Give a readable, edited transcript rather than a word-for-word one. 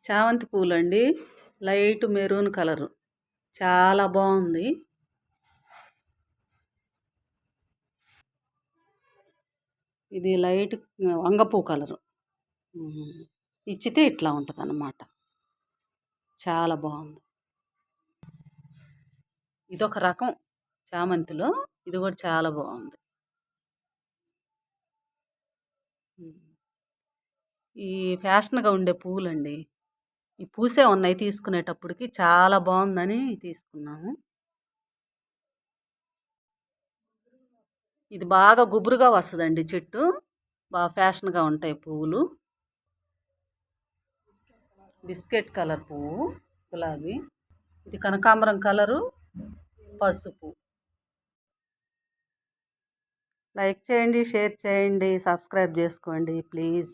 చామంతి పూలండి. Light maroon colour చాలా బాగుంది. ఇది లైట్ వంగపూ కలరు. ఇచ్చితే ఇట్లా ఉంటుంది అన్నమాట. చాలా బాగుంది. ఇదొక రకం చామంతిలో, ఇది కూడా చాలా బాగుంది. ఈ ఫ్యాషన్గా ఉండే పువ్వులండి. ఈ పూసే ఉన్నాయి తీసుకునేటప్పటికి, చాలా బాగుందని తీసుకున్నాము. ఇది బాగా గుబురుగా వస్తుందండి చెట్టు. బాగా ఫ్యాషన్గా ఉంటాయి పువ్వులు. బిస్కెట్ కలర్ పువ్వు, గులాబీ. ఇది కనకాంబరం కలరు, పసుపు. లైక్ చేయండి, షేర్ చేయండి, సబ్స్క్రైబ్ చేసుకోండి ప్లీజ్.